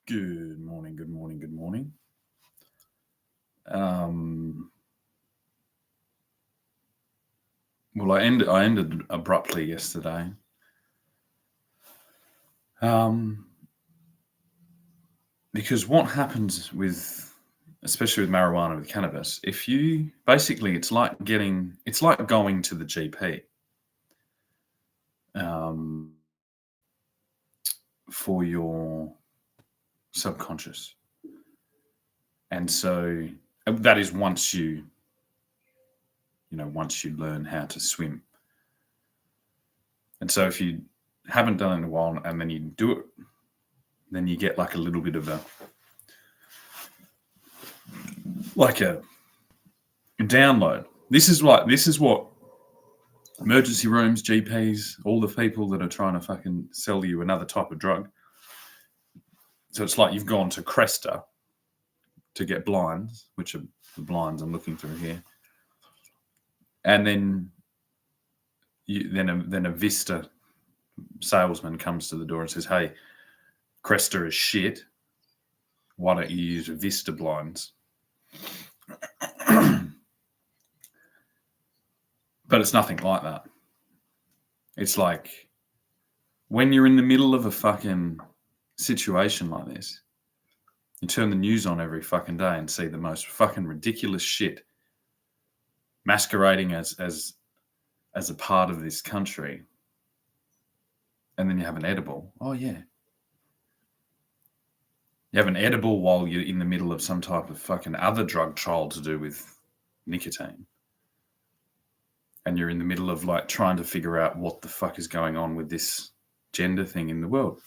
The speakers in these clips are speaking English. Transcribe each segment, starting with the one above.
Good morning, good morning, good morning. Well, I ended abruptly yesterday. Because what happens with, especially with marijuana, with cannabis, if you basically, it's like going to the GP for your subconscious, and so that is once you learn how to swim. And so if you haven't done it in a while and then you do it, then you get like a little bit of a download. This is what emergency rooms, GPs, all the people that are trying to fucking sell you another type of drug. So it's like you've gone to Cresta to get blinds, which are the blinds I'm looking through here, and then a Vista salesman comes to the door and says, "Hey, Cresta is shit. Why don't you use Vista blinds?" But it's nothing like that. It's like when you're in the middle of a fucking situation like this, you turn the news on every fucking day and see the most fucking ridiculous shit masquerading as a part of this country. And then you have an edible. Oh, yeah. You have an edible while you're in the middle of some type of fucking other drug trial to do with nicotine. And you're in the middle of like trying to figure out what the fuck is going on with this gender thing in the world.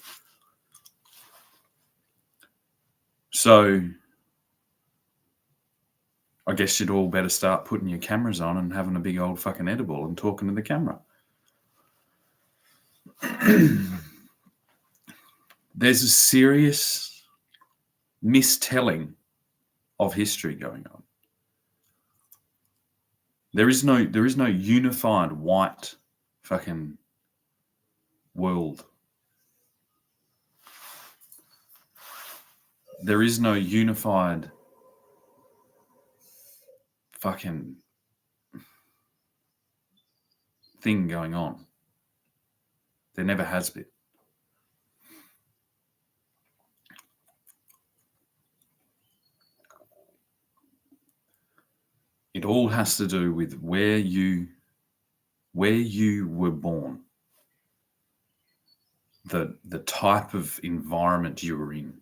So I guess you'd all better start putting your cameras on and having a big old fucking edible and talking to the camera. There's a serious mistelling of history going on. There is no unified white fucking world. There is no unified fucking thing going on. There never has been. It all has to do with where you were born, the type of environment you were in.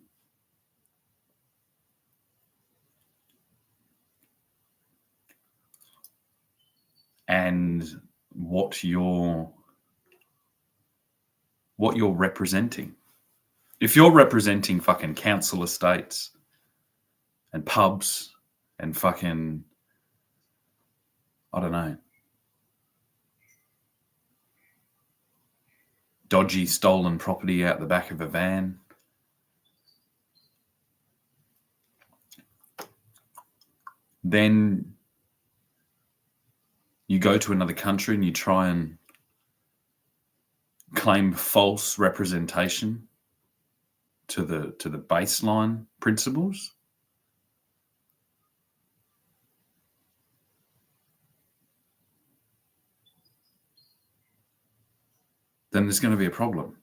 And what you're representing. If you're representing fucking council estates and pubs and fucking, I don't know, dodgy stolen property out the back of a van, then you go to another country and you try and claim false representation to the baseline principles. Then there's going to be a problem.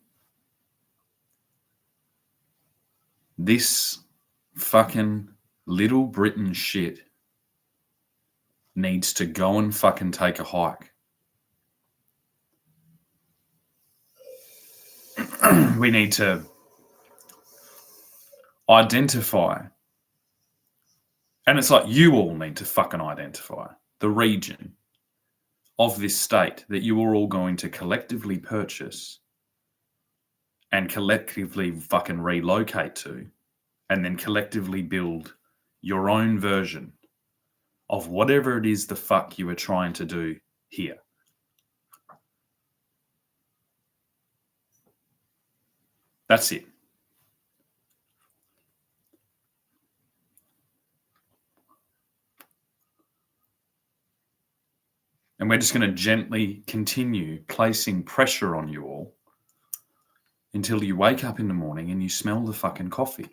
This fucking Little Britain shit needs to go and fucking take a hike. We need to identify, and it's like you all need to fucking identify the region of this state that you are all going to collectively purchase and collectively fucking relocate to, and then collectively build your own version of whatever it is the fuck you are trying to do here. That's it. And we're just going to gently continue placing pressure on you all until you wake up in the morning and you smell the fucking coffee.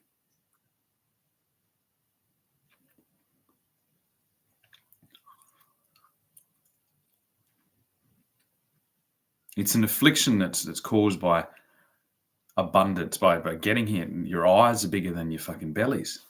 It's an affliction that's caused by abundance, by getting here. Your eyes are bigger than your fucking bellies.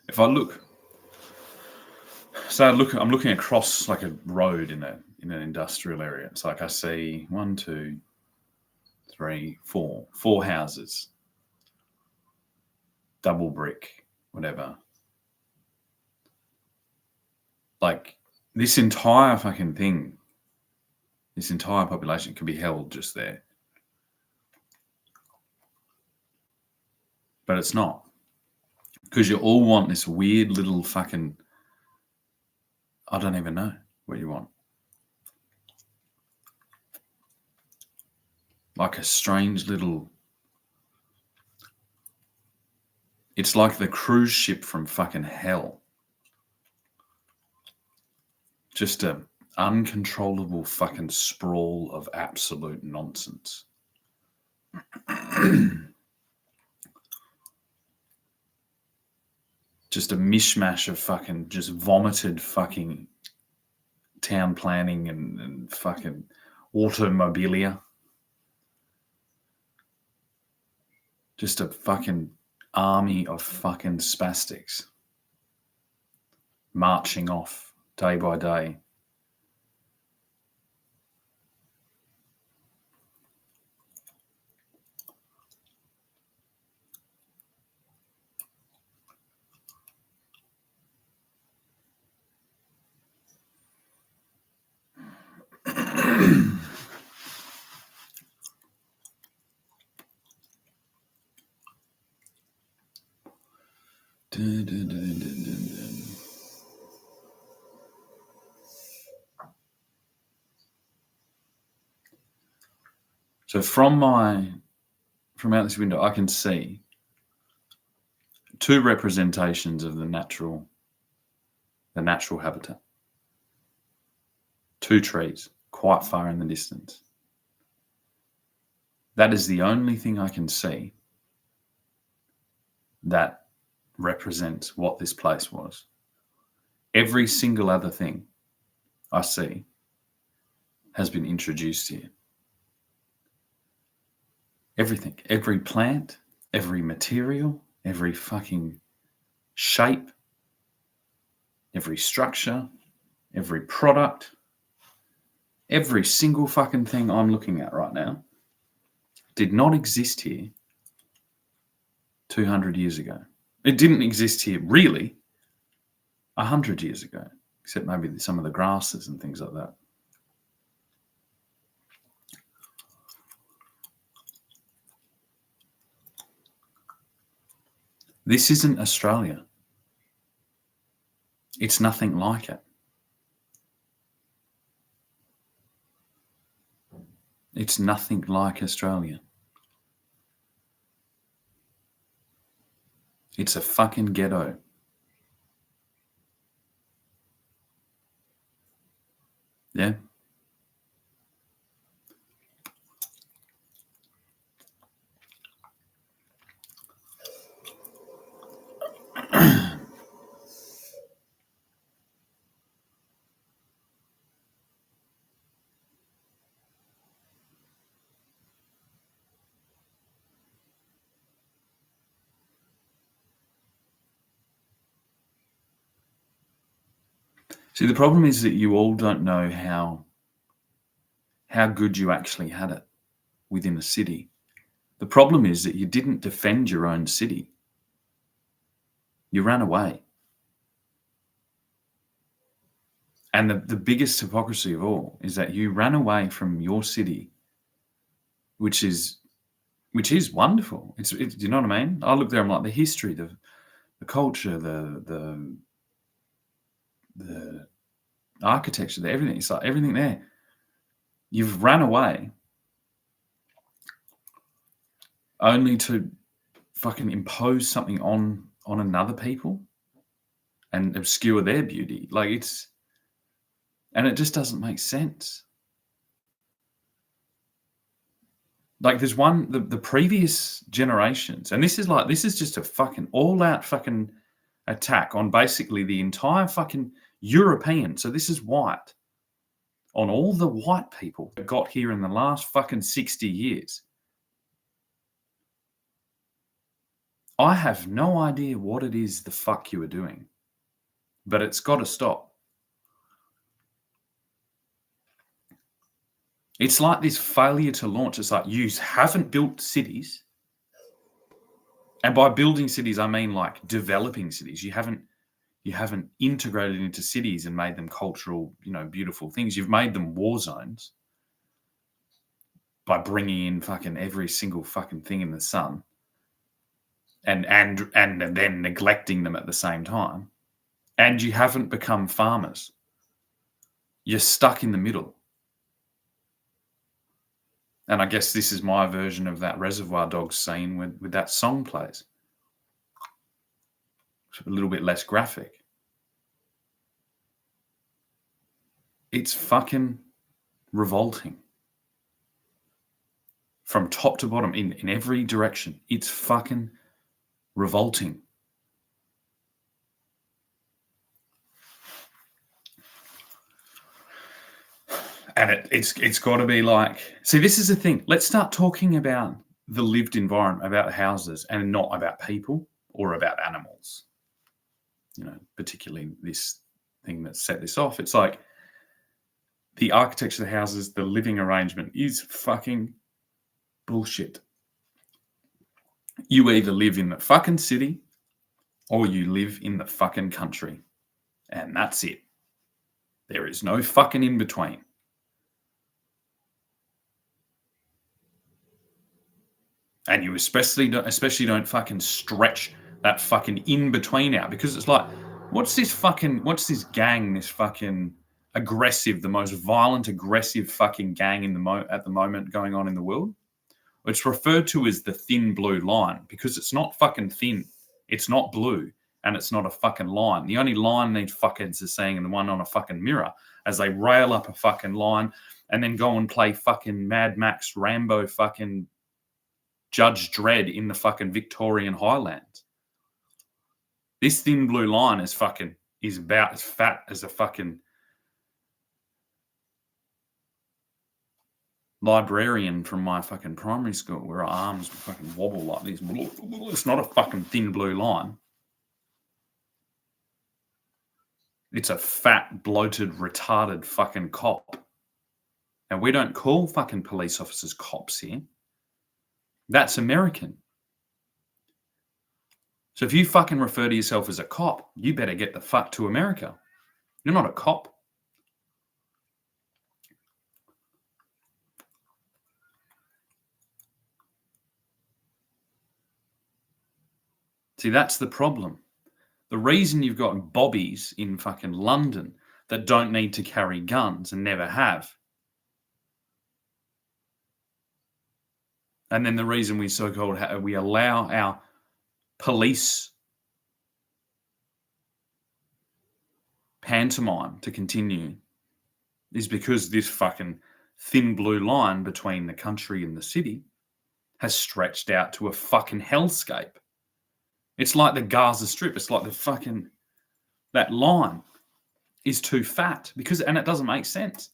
If I look, so I'm looking across like a road in an industrial area. It's like I see 1, 2, 3, 4 houses, double brick, whatever. Like this entire fucking thing, this entire population can be held just there. But it's not. Because you all want this weird little fucking, I don't even know what you want. Like a strange little, it's like the cruise ship from fucking hell. Just a uncontrollable fucking sprawl of absolute nonsense. Just a mishmash of fucking just vomited fucking town planning and fucking automobilia. Just a fucking army of fucking spastics marching off day by day. So from out this window, I can see 2 representations of the natural habitat. 2 trees, quite far in the distance. That is the only thing I can see that represents what this place was. Every single other thing I see has been introduced here. Everything, every plant, every material, every fucking shape, every structure, every product, every single fucking thing I'm looking at right now did not exist here 200 years ago. It didn't exist here really 100 years ago, except maybe some of the grasses and things like that. This isn't Australia. It's nothing like it. It's nothing like Australia. It's a fucking ghetto. Yeah. See, the problem is that you all don't know how good you actually had it within a city. The problem is that you didn't defend your own city. You ran away. And the biggest hypocrisy of all is that you ran away from your city, which is wonderful. It's you know what I mean? I look there, I'm like, the history, culture, the architecture, everything. It's like everything there. You've run away only to fucking impose something on another people and obscure their beauty. And it just doesn't make sense. Like there's the previous generations, and this is just a fucking all out fucking attack on basically the entire fucking European. So this is white, on all the white people that got here in the last fucking 60 years. I have no idea what it is the fuck you are doing, but it's got to stop. It's like this failure to launch. It's like you haven't built cities. And by building cities, I mean like developing cities. You haven't integrated into cities and made them cultural, beautiful things. You've made them war zones by bringing in fucking every single fucking thing in the sun and then neglecting them at the same time. And you haven't become farmers. You're stuck in the middle. And I guess this is my version of that Reservoir Dogs scene with that song plays. It's a little bit less graphic. It's fucking revolting. From top to bottom, in every direction. It's fucking revolting. And it's got to be like, see, this is the thing. Let's start talking about the lived environment, about houses, and not about people or about animals. Particularly this thing that set this off. It's like the architecture of the houses, the living arrangement is fucking bullshit. You either live in the fucking city or you live in the fucking country. And that's it. There is no fucking in between. And you especially don't fucking stretch that fucking in between out, because it's like, what's this gang, this fucking aggressive, the most violent, aggressive fucking gang at the moment going on in the world? It's referred to as the thin blue line because it's not fucking thin. It's not blue and it's not a fucking line. The only line these fuckheads are seeing, and the one on a fucking mirror, as they rail up a fucking line and then go and play fucking Mad Max Rambo fucking Judge Dredd in the fucking Victorian Highlands. This thin blue line is about as fat as a fucking librarian from my fucking primary school, where our arms fucking wobble like this. It's not a fucking thin blue line. It's a fat, bloated, retarded fucking cop. And we don't call fucking police officers cops here. That's American. So if you fucking refer to yourself as a cop, you better get the fuck to America. You're not a cop. See, that's the problem. The reason you've got bobbies in fucking London that don't need to carry guns and never have. And then the reason we allow our police pantomime to continue is because this fucking thin blue line between the country and the city has stretched out to a fucking hellscape. It's like the Gaza Strip. It's like that line is too fat and it doesn't make sense.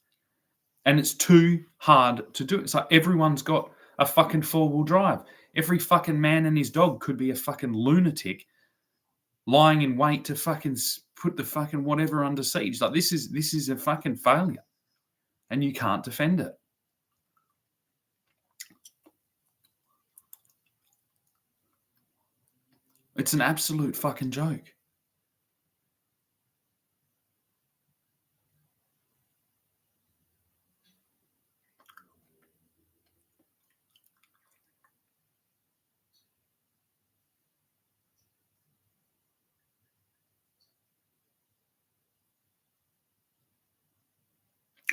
And it's too hard to do. It's like everyone's got a fucking four-wheel drive. Every fucking man and his dog could be a fucking lunatic lying in wait to fucking put the fucking whatever under siege. Like this is a fucking failure. And you can't defend it. It's an absolute fucking joke.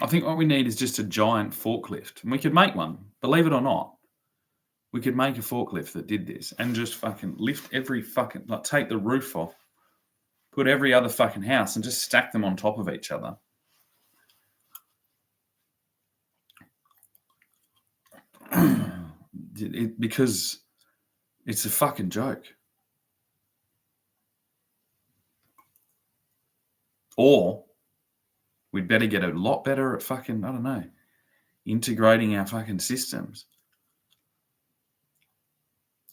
I think what we need is just a giant forklift. And we could make one, believe it or not. We could make a forklift that did this and just fucking lift every fucking, like take the roof off, put every other fucking house and just stack them on top of each other. Because it's a fucking joke. Or we'd better get a lot better at fucking, I don't know, integrating our fucking systems.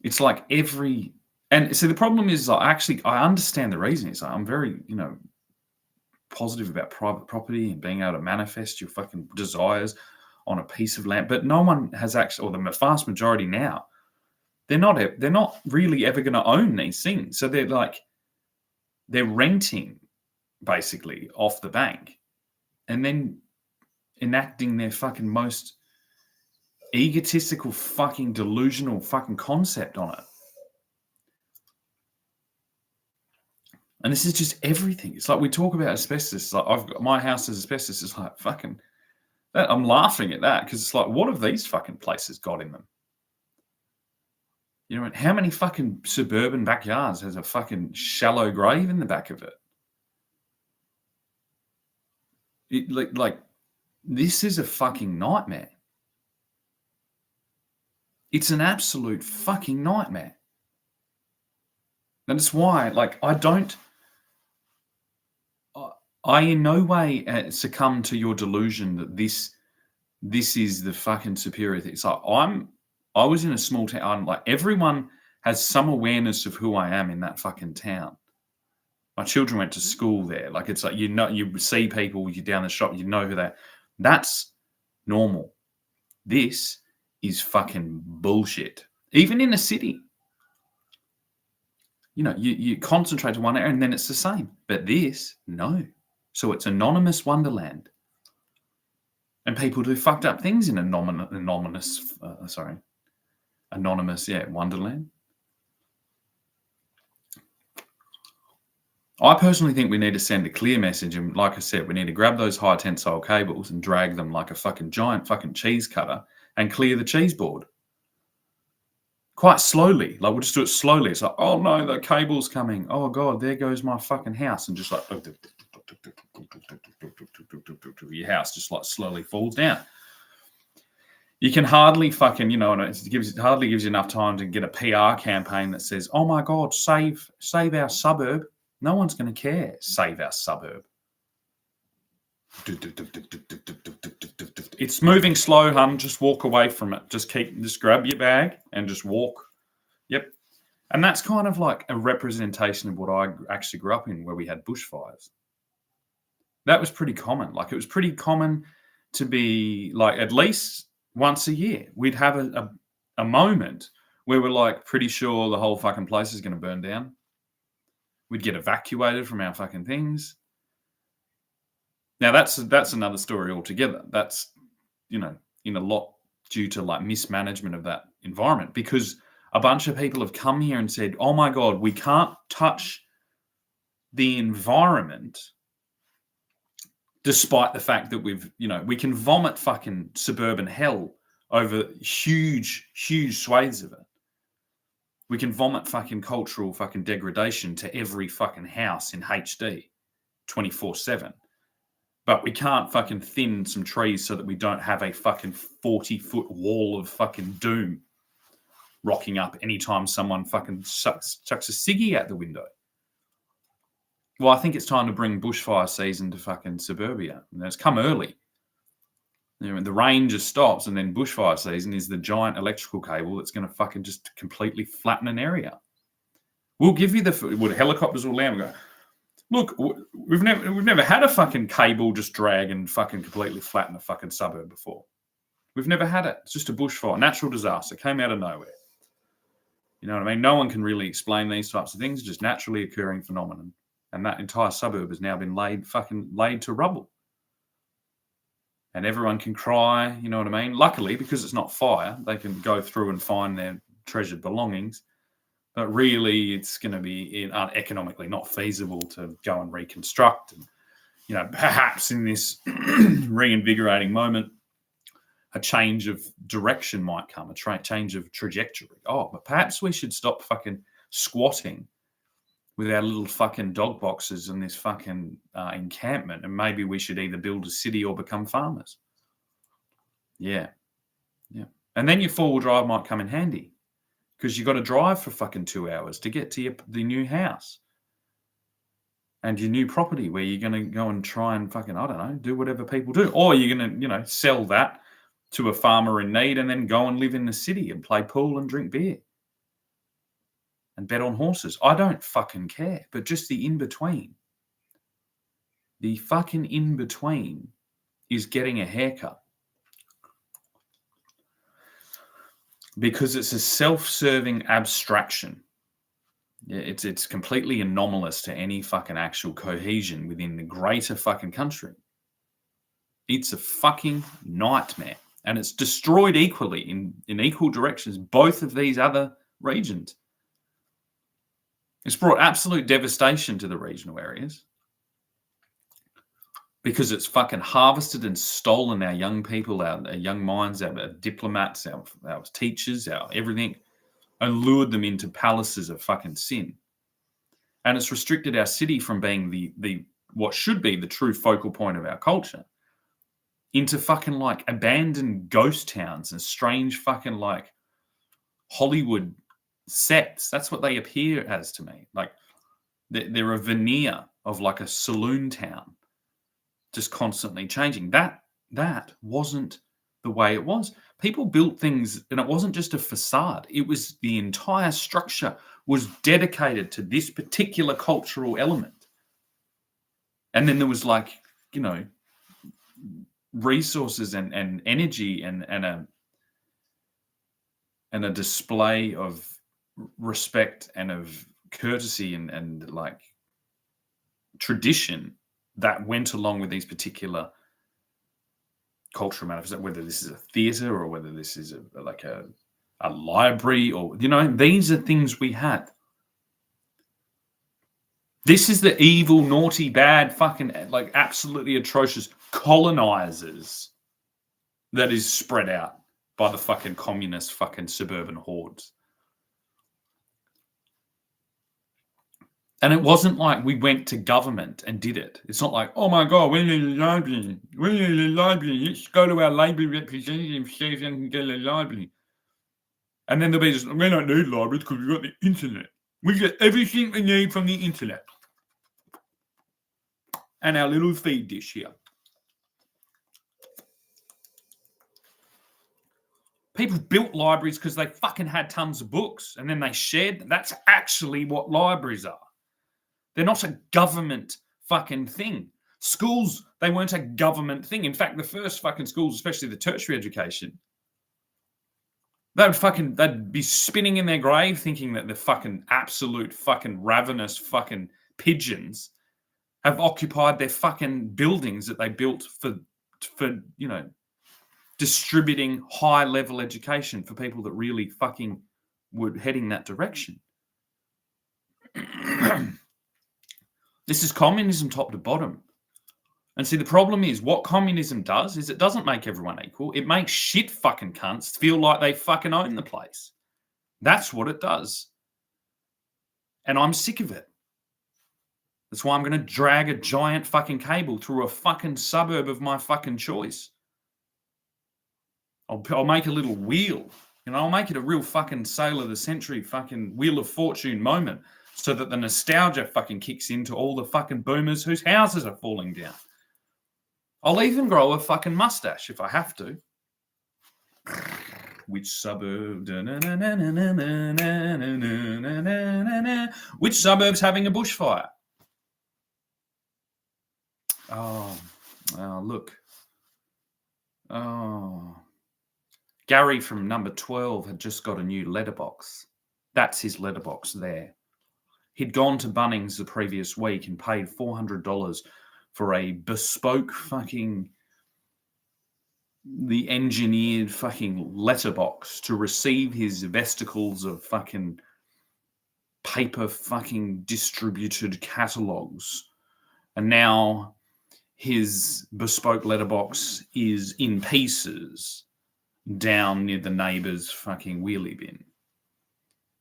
It's like and see, the problem is, like, I understand the reason. It's like, I'm very, positive about private property and being able to manifest your fucking desires on a piece of land. But no one has actually, or the vast majority now, they're not really ever going to own these things. So they're renting basically off the bank and then enacting their fucking most egotistical fucking delusional fucking concept on it. And this is just everything. It's like we talk about asbestos. It's like my house has asbestos. It's like fucking that. I'm laughing at that because it's like, what have these fucking places got in them? How many fucking suburban backyards has a fucking shallow grave in the back of it? Like this is a fucking nightmare. It's an absolute fucking nightmare. And it's why, I in no way succumb to your delusion that this is the fucking superior thing. It's like I was in a small town. Like everyone has some awareness of who I am in that fucking town. My children went to school there. Like it's like you see people, you're down the shop, you know who that's normal. This is fucking bullshit. Even in a city. You concentrate on one area and then it's the same. But this, no. So it's anonymous wonderland. And people do fucked up things in anonymous wonderland. I personally think we need to send a clear message. And like I said, we need to grab those high tensile cables and drag them like a fucking giant fucking cheese cutter and clear the cheese board. Quite slowly. Like we'll just do it slowly. It's like, oh no, the cable's coming. Oh God, there goes my fucking house. And just like your house just like slowly falls down. You can hardly fucking, it hardly gives you enough time to get a PR campaign that says, oh my God, save our suburb. No one's going to care. Save our suburb. It's moving slow, hun. Just walk away from it. Just grab your bag and just walk. Yep. And that's kind of like a representation of what I actually grew up in, where we had bushfires. That was pretty common. Like it was pretty common to be like at least once a year, we'd have a moment where we're like pretty sure the whole fucking place is going to burn down. We'd get evacuated from our fucking things. Now that's another story altogether. That's, in a lot due to like mismanagement of that environment, because a bunch of people have come here and said, oh my God, we can't touch the environment, despite the fact that we can vomit fucking suburban hell over huge, huge swathes of it. We can vomit fucking cultural fucking degradation to every fucking house in HD 24/7. But we can't fucking thin some trees so that we don't have a fucking 40-foot wall of fucking doom rocking up anytime someone fucking chucks a ciggy out the window. Well, I think it's time to bring bushfire season to fucking suburbia. And it's come early. The rain just stops, and then bushfire season is the giant electrical cable that's going to fucking just completely flatten an area. We'll give you helicopters will land and go, look, we've never had a fucking cable just drag and fucking completely flatten a fucking suburb before. We've never had it. It's just a bushfire, natural disaster, came out of nowhere. You know what I mean? No one can really explain these types of things, just naturally occurring phenomenon. And that entire suburb has now been laid to rubble. And everyone can cry, you know what I mean? Luckily, because it's not fire, they can go through and find their treasured belongings. But really, it's going to be economically not feasible to go and reconstruct. And perhaps in this reinvigorating moment, a change of direction might come, a change of trajectory. Oh, but perhaps we should stop fucking squatting with our little fucking dog boxes in this fucking encampment, and maybe we should either build a city or become farmers. Yeah. And then your four-wheel drive might come in handy, because you've got to drive for fucking 2 hours to get to the new house and your new property, where you're going to go and try and fucking, I don't know, do whatever people do. Or you're going to, sell that to a farmer in need and then go and live in the city and play pool and drink beer and bet on horses. I don't fucking care. But just the in-between. The fucking in-between is getting a haircut. Because it's a self-serving abstraction. It's completely anomalous to any fucking actual cohesion within the greater fucking country. It's a fucking nightmare. And it's destroyed equally in equal directions both of these other regions. It's brought absolute devastation to the regional areas, because it's fucking harvested and stolen our young people, our young minds, our diplomats, our teachers, our everything, and lured them into palaces of fucking sin. And it's restricted our city from being the what should be the true focal point of our culture into fucking like abandoned ghost towns and strange fucking like Hollywood sets. That's what they appear as to me. Like they're a veneer of like a saloon town, just constantly changing. That wasn't the way it was. People built things, and it wasn't just a facade. It was the entire structure was dedicated to this particular cultural element. And then there was like, resources and energy and a display of respect and of courtesy and like tradition that went along with these particular cultural manifestations, whether this is a theatre or whether this is a library, or these are things we had. This is the evil, naughty, bad, fucking like absolutely atrocious colonizers that is spread out by the fucking communist fucking suburban hordes. And it wasn't like we went to government and did it. It's not like, oh my God, we need a library. We need a library. Let's go to our library representative, see if they can get a library. And then they'll be just, we don't need libraries because we've got the internet. We get everything we need from the internet. And our little feed dish here. People built libraries because they fucking had tons of books and then they shared them. That's actually what libraries are. They're not a government fucking thing. Schools, they weren't a government thing. In fact, the first fucking schools, especially the tertiary education, they'd be spinning in their grave thinking that the fucking absolute fucking ravenous fucking pigeons have occupied their fucking buildings that they built for distributing high-level education for people that really fucking were heading that direction. This is communism top to bottom. And see, the problem is what communism does is it doesn't make everyone equal. It makes shit fucking cunts feel like they fucking own the place. That's what it does. And I'm sick of it. That's why I'm going to drag a giant fucking cable through a fucking suburb of my fucking choice. I'll make a little wheel. I'll make it a real fucking Sail of the Century fucking Wheel of Fortune moment so that the nostalgia fucking kicks into all the fucking boomers whose houses are falling down. I'll even grow a fucking mustache if I have to. Which suburb? Which suburb's having a bushfire? Oh, look. Oh. Gary from number 12 had just got a new letterbox. That's his letterbox there. He'd gone to Bunnings the previous week and paid $400 for a bespoke fucking, the engineered fucking letterbox to receive his vesticles of fucking paper fucking distributed catalogues. And now his bespoke letterbox is in pieces down near the neighbour's fucking wheelie bin.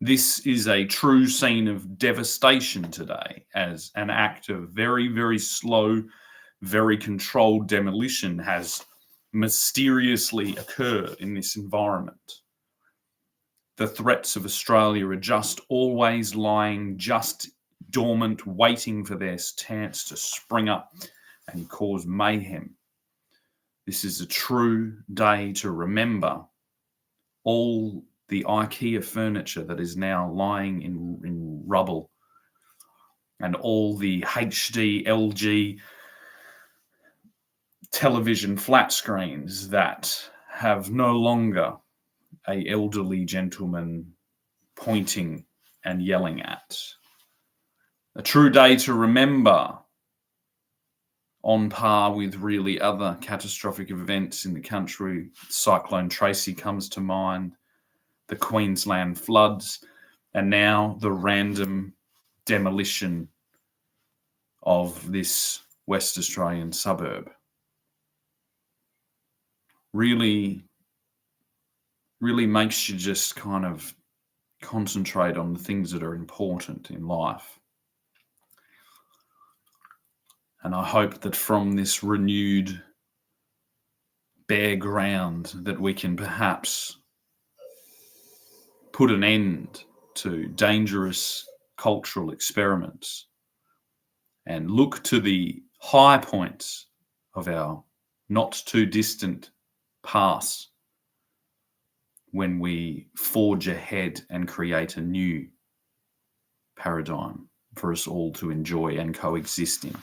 This is a true scene of devastation today, as an act of very, very slow, very controlled demolition has mysteriously occurred in this environment. The threats of Australia are just always lying, just dormant, waiting for their chance to spring up and cause mayhem. This is a true day to remember all the IKEA furniture that is now lying in rubble, and all the HD, LG television flat screens that have no longer an elderly gentleman pointing and yelling at. A true day to remember, on par with really other catastrophic events in the country. Cyclone Tracy comes to mind, the Queensland floods, and now the random demolition of this West Australian suburb. Really makes you just kind of concentrate on the things that are important in life. And I hope that from this renewed bare ground that we can perhaps put an end to dangerous cultural experiments and look to the high points of our not too distant past when we forge ahead and create a new paradigm for us all to enjoy and coexist in.